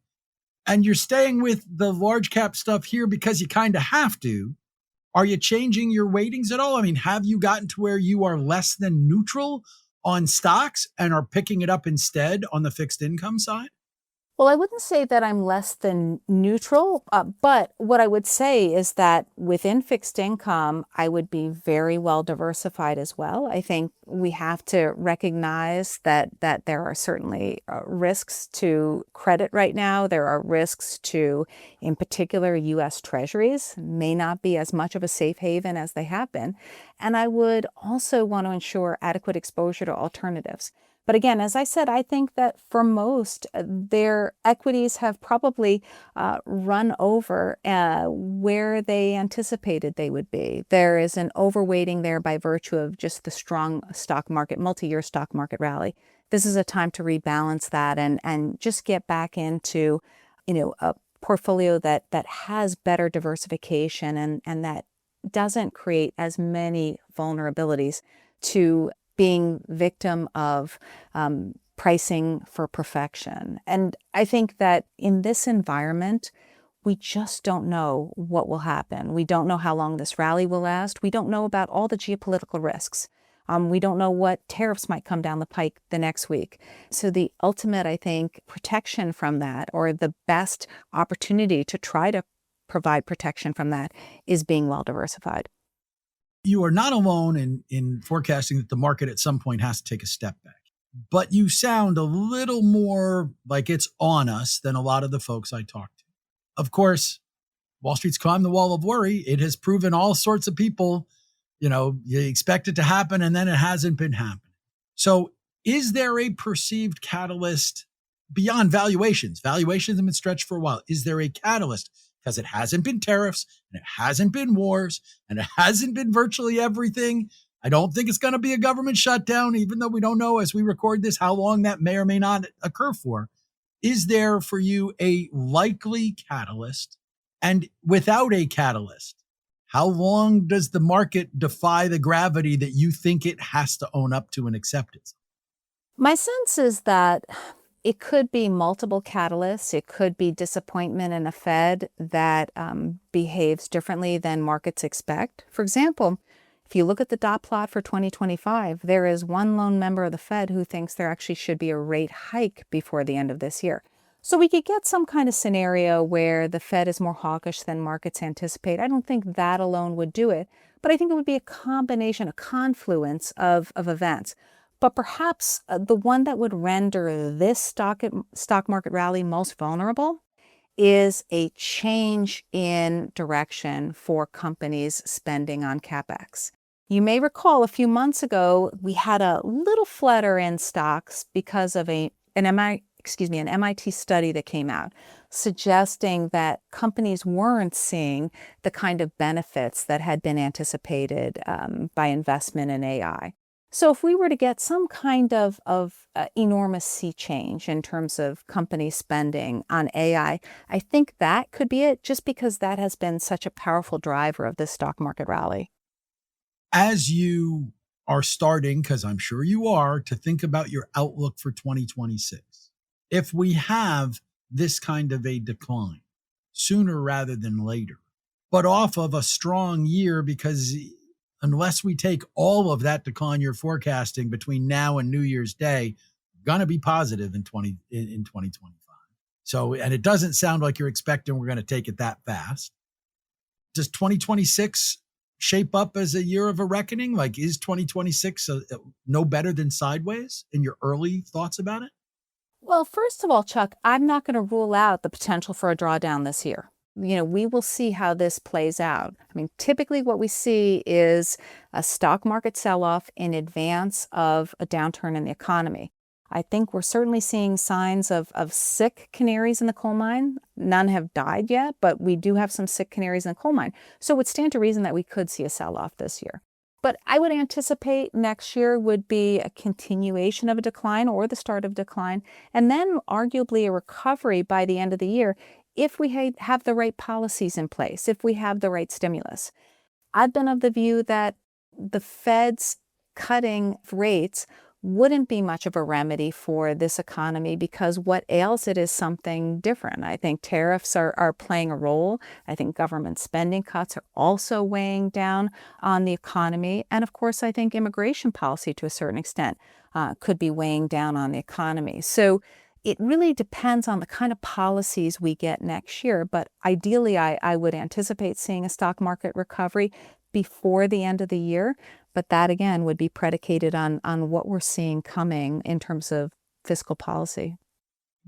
And you're staying with the large cap stuff here because you kind of have to. Are you changing your weightings at all? I mean, have you gotten to where you are less than neutral on stocks and are picking it up instead on the fixed income side? Well, I wouldn't say that I'm less than neutral, but what I would say is that within fixed income, I would be very well diversified as well. I think we have to recognize that there are certainly risks to credit right now. There are risks to, in particular, U.S. Treasuries may not be as much of a safe haven as they have been. And I would also want to ensure adequate exposure to alternatives. But again, as I said, I think that for most, their equities have probably run over where they anticipated they would be. There is an overweighting there by virtue of just the strong stock market, multi-year stock market rally. This is a time to rebalance that and just get back into, a portfolio that has better diversification and that doesn't create as many vulnerabilities to being victim of pricing for perfection. And I think that in this environment, we just don't know what will happen. We don't know how long this rally will last. We don't know about all the geopolitical risks. We don't know what tariffs might come down the pike the next week. So the ultimate, I think, protection from that, or the best opportunity to try to provide protection from that, is being well diversified. You are not alone in forecasting that the market at some point has to take a step back. But you sound a little more like it's on us than a lot of the folks I talk to. Of course, Wall Street's climbed the wall of worry. It has proven all sorts of people, you expect it to happen and then it hasn't been happening. So is there a perceived catalyst beyond valuations? Valuations have been stretched for a while. Is there a catalyst? Because it hasn't been tariffs, and it hasn't been wars, and it hasn't been virtually everything. I don't think it's going to be a government shutdown, even though we don't know as we record this how long that may or may not occur for. Is there for you a likely catalyst? And without a catalyst, how long does the market defy the gravity that you think it has to own up to and accept it? My sense is that it could be multiple catalysts. It could be disappointment in a Fed that behaves differently than markets expect. For example, if you look at the dot plot for 2025, there is one lone member of the Fed who thinks there actually should be a rate hike before the end of this year. So we could get some kind of scenario where the Fed is more hawkish than markets anticipate. I don't think that alone would do it, but I think it would be a combination, a confluence of events. But perhaps the one that would render this stock market rally most vulnerable is a change in direction for companies spending on CapEx. You may recall a few months ago, we had a little flutter in stocks because of an MIT study that came out suggesting that companies weren't seeing the kind of benefits that had been anticipated by investment in AI. So if we were to get some kind of enormous sea change in terms of company spending on AI, I think that could be it, just because that has been such a powerful driver of this stock market rally. As you are starting, because I'm sure you are, to think about your outlook for 2026. If we have this kind of a decline sooner rather than later, but off of a strong year, because unless we take all of that decline you're forecasting between now and New Year's Day, going to be positive in 2025. So, and it doesn't sound like you're expecting we're going to take it that fast. Does 2026 shape up as a year of a reckoning? Like, is 2026 no better than sideways in your early thoughts about it? Well, first of all, Chuck, I'm not going to rule out the potential for a drawdown this year. We will see how this plays out. I mean, typically what we see is a stock market sell-off in advance of a downturn in the economy. I think we're certainly seeing signs of sick canaries in the coal mine. None have died yet, but we do have some sick canaries in the coal mine. So it would stand to reason that we could see a sell-off this year. But I would anticipate next year would be a continuation of a decline or the start of decline, and then arguably a recovery by the end of the year if we have the right policies in place, if we have the right stimulus. I've been of the view that the Fed's cutting rates wouldn't be much of a remedy for this economy because what ails it is something different. I think tariffs are playing a role. I think government spending cuts are also weighing down on the economy. And of course, I think immigration policy to a certain extent could be weighing down on the economy. So it really depends on the kind of policies we get next year. But ideally, I would anticipate seeing a stock market recovery before the end of the year. But that, again, would be predicated on what we're seeing coming in terms of fiscal policy.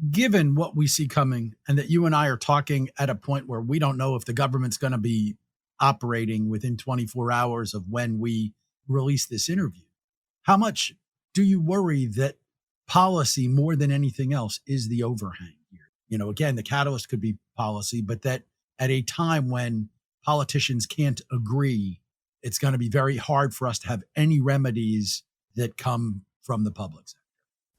Given what we see coming and that you and I are talking at a point where we don't know if the government's going to be operating within 24 hours of when we release this interview, how much do you worry that policy more than anything else is the overhang here? Again, the catalyst could be policy, but that at a time when politicians can't agree, it's going to be very hard for us to have any remedies that come from the public sector.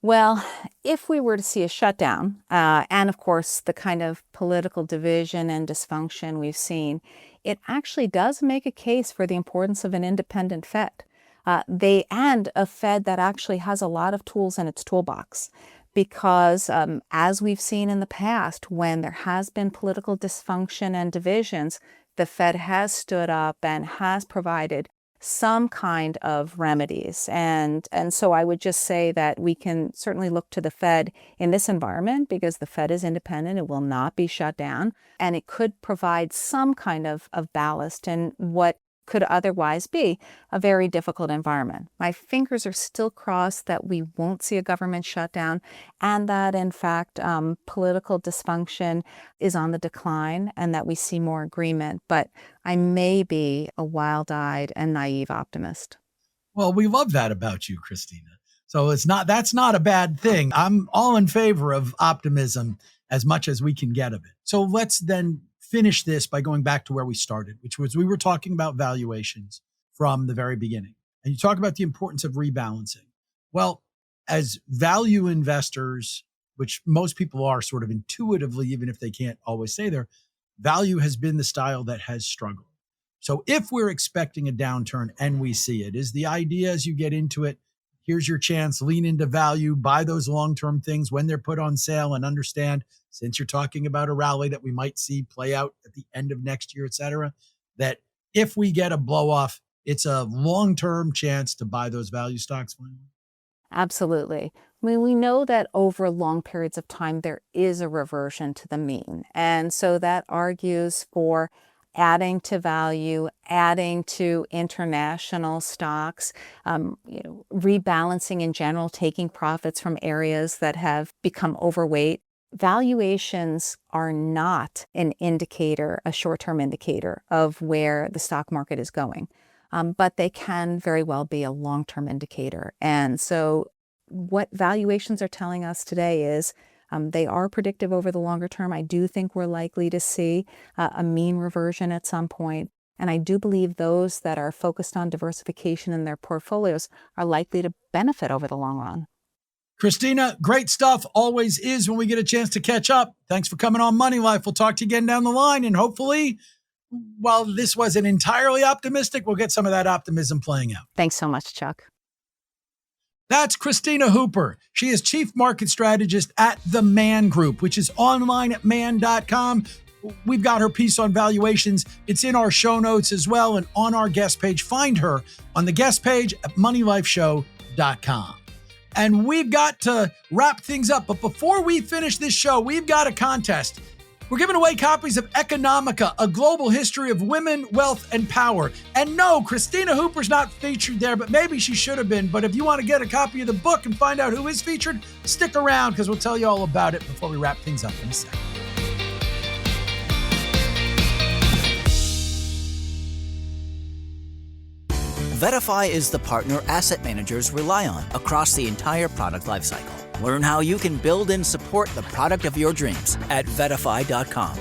Well, if we were to see a shutdown, and of course the kind of political division and dysfunction we've seen, it actually does make a case for the importance of an independent Fed. And a Fed that actually has a lot of tools in its toolbox. Because as we've seen in the past, when there has been political dysfunction and divisions, the Fed has stood up and has provided some kind of remedies. And so I would just say that we can certainly look to the Fed in this environment because the Fed is independent. It will not be shut down. And it could provide some kind of ballast in what could otherwise be a very difficult environment. My fingers are still crossed that we won't see a government shutdown and that, in fact, political dysfunction is on the decline and that we see more agreement. But I may be a wild-eyed and naive optimist. Well, we love that about you, Christina. So that's not a bad thing. I'm all in favor of optimism as much as we can get of it. So let's then finish this by going back to where we started, which was we were talking about valuations from the very beginning. And you talk about the importance of rebalancing. Well, as value investors, which most people are sort of intuitively, even if they can't always say there, value has been the style that has struggled. So if we're expecting a downturn and we see it, is the idea as you get into it, here's your chance, lean into value, buy those long-term things when they're put on sale and understand, since you're talking about a rally that we might see play out at the end of next year, et cetera, that if we get a blow off, it's a long-term chance to buy those value stocks finally? Absolutely. I mean, we know that over long periods of time, there is a reversion to the mean. And so that argues for adding to value, adding to international stocks, rebalancing in general, taking profits from areas that have become overweight. Valuations are not an indicator, a short-term indicator of where the stock market is going, but they can very well be a long-term indicator. And so what valuations are telling us today is they are predictive over the longer term. I do think we're likely to see a mean reversion at some point. And I do believe those that are focused on diversification in their portfolios are likely to benefit over the long run. Christina, great stuff. Always is when we get a chance to catch up. Thanks for coming on Money Life. We'll talk to you again down the line and hopefully while this wasn't entirely optimistic, we'll get some of that optimism playing out. Thanks so much, Chuck. That's Christina Hooper. She is Chief Market Strategist at The Man Group, which is online at man.com. We've got her piece on valuations. It's in our show notes as well and on our guest page. Find her on the guest page at moneylifeshow.com. And we've got to wrap things up. But before we finish this show, we've got a contest. We're giving away copies of Economica, A Global History of Women, Wealth, and Power. And no, Christina Hooper's not featured there, but maybe she should have been. But if you want to get a copy of the book and find out who is featured, stick around because we'll tell you all about it before we wrap things up in a second. VettaFi is the partner asset managers rely on across the entire product lifecycle. Learn how you can build and support the product of your dreams at VettaFi.com.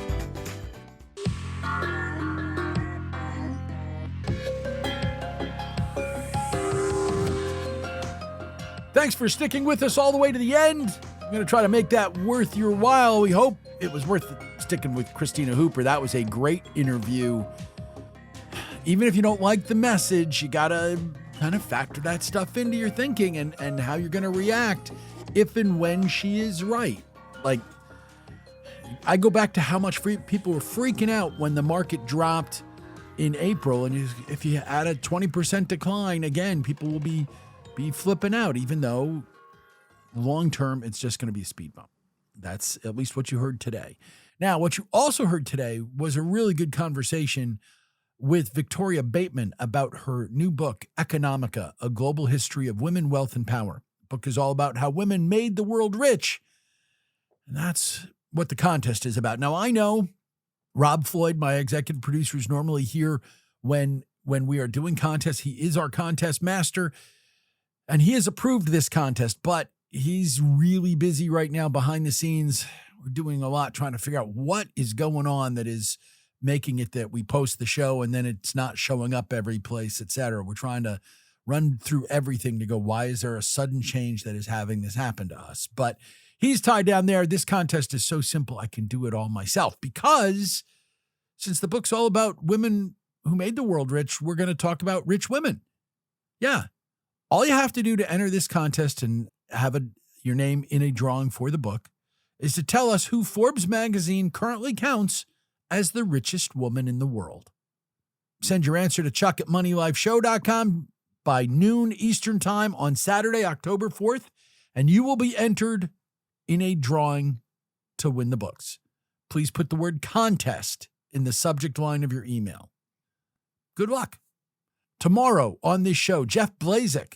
Thanks for sticking with us all the way to the end. I'm going to try to make that worth your while. We hope it was worth sticking with Christina Hooper. That was a great interview. Even if you don't like the message, you got to kind of factor that stuff into your thinking and how you're going to react if and when she is right. Like, I go back to how much people were freaking out when the market dropped in April. And if you add a 20% decline, again, people will be flipping out, even though long-term, it's just going to be a speed bump. That's at least what you heard today. Now, what you also heard today was a really good conversation with Victoria Bateman about her new book, Economica, A Global History of Women, Wealth, and Power. The book is all about how women made the world rich. And that's what the contest is about. Now, I know Rob Floyd, my executive producer, is normally here when we are doing contests. He is our contest master, and he has approved this contest, but he's really busy right now behind the scenes. We're doing a lot trying to figure out what is going on that is making it that we post the show and then it's not showing up every place, et cetera. We're trying to run through everything to go, why is there a sudden change that is having this happen to us? But he's tied down there. This contest is so simple, I can do it all myself because since the book's all about women who made the world rich, we're going to talk about rich women. Yeah. All you have to do to enter this contest and have your name in a drawing for the book is to tell us who Forbes magazine currently counts as the richest woman in the world. Send your answer to Chuck at moneylifeshow.com by noon Eastern time on Saturday, October 4th, and you will be entered in a drawing to win the books. Please put the word contest in the subject line of your email. Good luck. Tomorrow on this show, Jeff Blazek,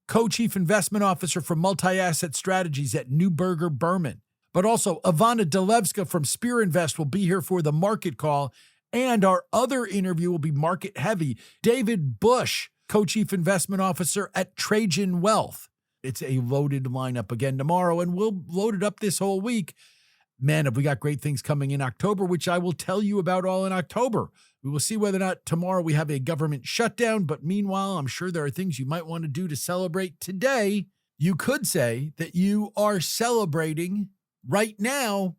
Co-Chief Investment Officer for Multi-Asset Strategies at Neuberger Berman. But also, Ivana Delevska from Spear Invest will be here for the market call. And our other interview will be market heavy. David Bush, Co-Chief Investment Officer at Trajan Wealth. It's a loaded lineup again tomorrow, and we'll load it up this whole week. Man, have we got great things coming in October, which I will tell you about all in October. We will see whether or not tomorrow we have a government shutdown. But meanwhile, I'm sure there are things you might want to do to celebrate today. You could say that you are celebrating right now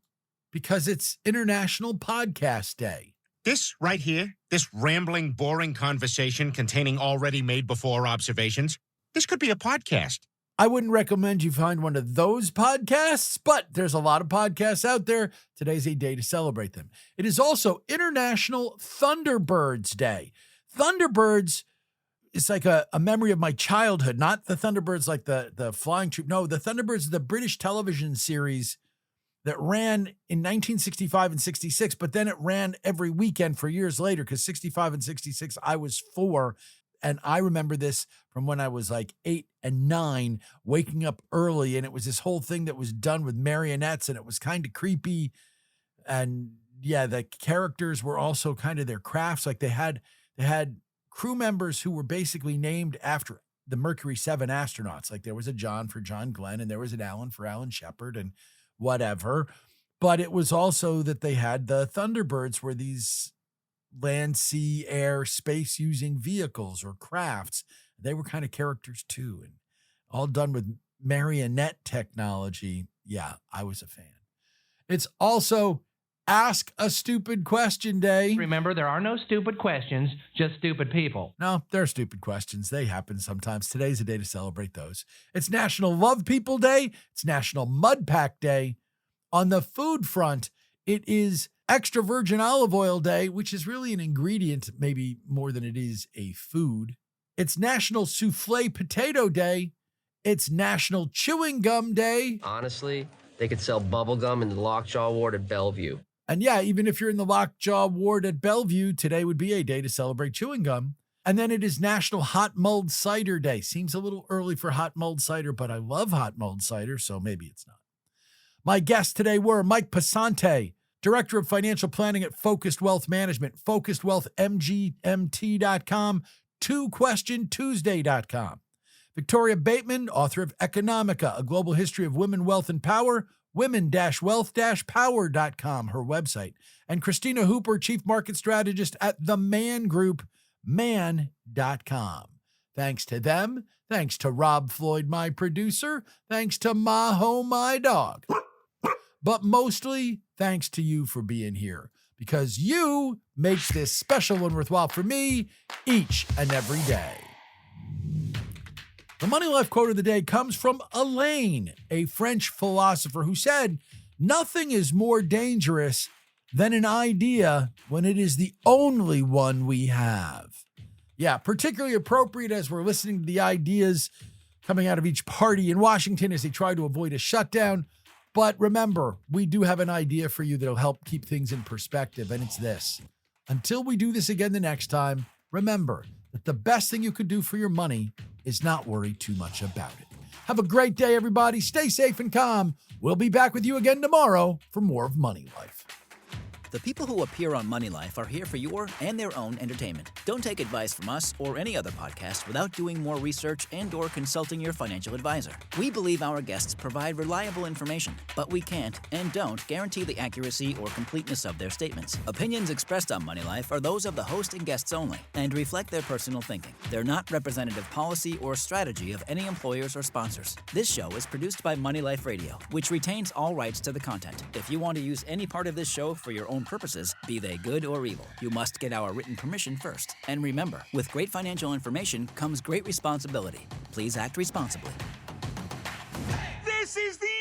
because it's International Podcast Day. This right here, this rambling, boring conversation containing already made before observations, this could be a podcast. I wouldn't recommend you find one of those podcasts, but there's a lot of podcasts out there. Today's a day to celebrate them. It is also International Thunderbirds Day. Thunderbirds is like a memory of my childhood, not the Thunderbirds like the flying troop. No, the Thunderbirds is the British television series that ran in 1965 and 66, but then it ran every weekend for years later because 65 and 66, I was 4. And I remember this from when I was like 8 and 9, waking up early. And it was this whole thing that was done with marionettes and it was kind of creepy. And yeah, the characters were also kind of their crafts. Like they had crew members who were basically named after the Mercury 7 astronauts. Like there was a John for John Glenn and there was an Alan for Alan Shepard and whatever. But it was also that they had the Thunderbirds were these land, sea, air, space using vehicles or crafts. They were kind of characters too, and all done with marionette technology. Yeah, I was a fan. It's also Ask a Stupid Question Day. Remember, there are no stupid questions, just stupid people. No, they're stupid questions. They happen sometimes. Today's a day to celebrate those. It's National Love People Day. It's National Mud Pack Day. On the food front, it is Extra Virgin Olive Oil Day, which is really an ingredient, maybe more than it is a food. It's National Soufflé Potato Day. It's National Chewing Gum Day. Honestly, they could sell bubble gum in the Lockjaw Ward at Bellevue. And yeah, even if you're in the Lockjaw Ward at Bellevue, today would be a day to celebrate chewing gum. And then it is National Hot Mulled Cider Day. Seems a little early for hot mulled cider, but I love hot mulled cider, so maybe it's not. My guests today were Mike Passante, Director of Financial Planning at Focused Wealth Management, FocusedWealthMGMT.com, TwoQuestionTuesday.com. Victoria Bateman, author of Economica, A Global History of Women, Wealth, and Power, women-wealth-power.com, her website. And Christina Hooper, Chief Market Strategist at The Man Group, man.com. Thanks to them. Thanks to Rob Floyd, my producer. Thanks to Maho, my dog. But mostly, thanks to you for being here, because you make this special one worthwhile for me each and every day. The Money Life quote of the day comes from Elaine, a French philosopher who said, "Nothing is more dangerous than an idea when it is the only one we have." Yeah, particularly appropriate as we're listening to the ideas coming out of each party in Washington as they try to avoid a shutdown. But remember, we do have an idea for you that'll help keep things in perspective, and it's this. Until we do this again the next time, remember that the best thing you could do for your money is not worry too much about it. Have a great day, everybody. Stay safe and calm. We'll be back with you again tomorrow for more of Money Life. The people who appear on Money Life are here for your and their own entertainment. Don't take advice from us or any other podcast without doing more research and/or consulting your financial advisor. We believe our guests provide reliable information, but we can't and don't guarantee the accuracy or completeness of their statements. Opinions expressed on Money Life are those of the host and guests only and reflect their personal thinking. They're not representative policy or strategy of any employers or sponsors. This show is produced by Money Life Radio, which retains all rights to the content. If you want to use any part of this show for your own purposes, be they good or evil, you must get our written permission first. And remember, with great financial information comes great responsibility. Please act responsibly. This is the